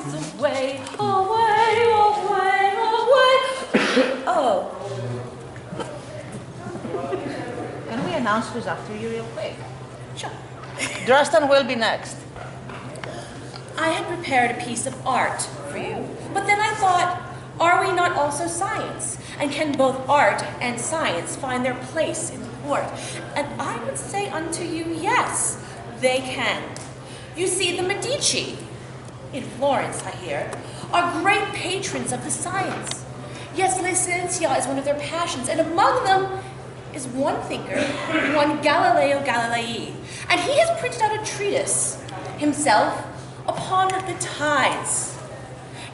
miles away, away, away, away. Oh. Can we announce who's after you real quick? Sure. Dresden will be next. I had prepared a piece of art for you, but then I thought, are we not also science? And can both art and science find their place in the court? And I would say unto you, yes, they can. You see, the Medici, in Florence, I hear, are great patrons of the science. Yes, licenzia is one of their passions, and among them is one thinker, one Galileo Galilei, and he has printed out a treatise himself upon the tides.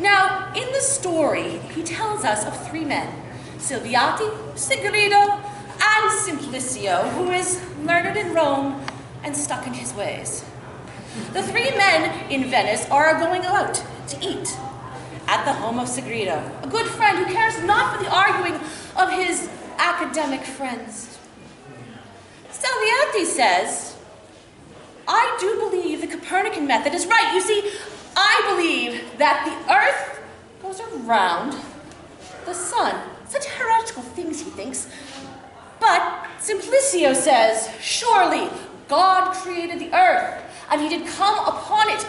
Now, in the story, he tells us of three men, Silviati, Segredo, and Simplicio, who is learned in Rome and stuck in his ways. The three men in Venice are going out to eat at the home of Segredo, a good friend who cares not for the arguing of his academic friends. Silviati says, I do believe the Copernican method is right. You see, I believe that the earth goes around the sun. Such heretical things, he thinks. But Simplicio says, surely God created the earth, and he did come upon it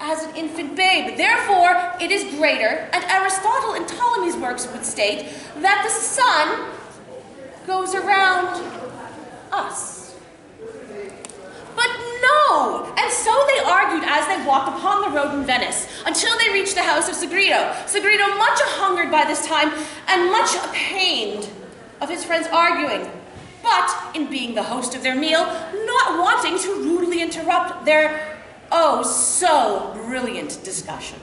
as an infant babe. Therefore, it is greater, and Aristotle in Ptolemy's works would state that the sun goes around us. But no! And so they argued as they walked upon the road in Venice, until they reached the house of Segredo. Segredo, much a-hungered by this time, and much pained of his friends arguing, but in being the host of their meal, not wanting to rudely interrupt their oh so brilliant discussion.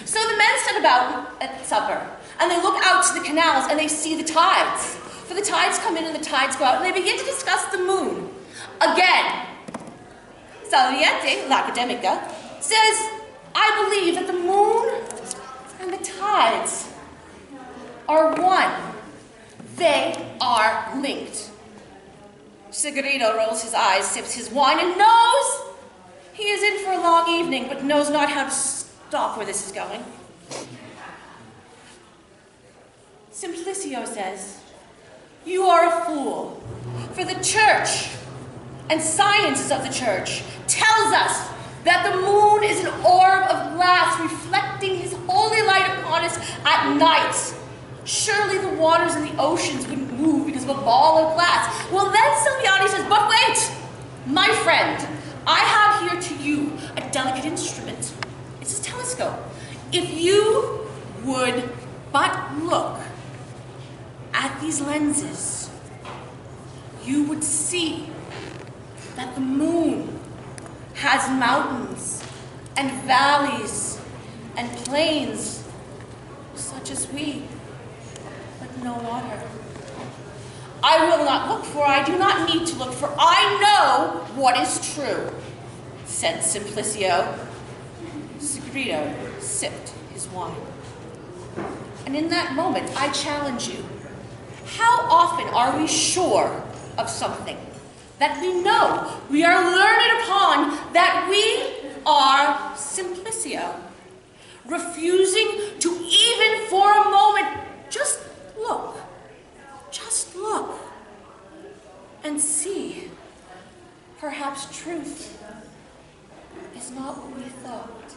So the men stand about at supper, and they look out to the canals and they see the tides. For the tides come in and the tides go out, and they begin to discuss the moon. Again, Silviati, l'Academica, says, I believe that the moon and the tides are one. They are linked. Segredo rolls his eyes, sips his wine, and knows he is in for a long evening, but knows not how to stop where this is going. Simplicio says, you are a fool, for the church and sciences of the church tells us that the moon is an orb of glass reflecting his holy light upon us at night. Surely the waters in the oceans wouldn't move because of a ball of glass. Well, then Silviati says, but wait, my friend, I have here to you a delicate instrument. It's a telescope. If you would but look at these lenses, you would see that the moon has mountains and valleys and plains such as we, but no water. I will not look, for I do not need to look, for I know what is true, said Simplicio. Segredo sipped his wine. And in that moment, I challenge you. How often are we sure of something that we know, we are learned upon, that we are Simplicio, refusing to even for a moment just look, and see, perhaps truth is not what we thought.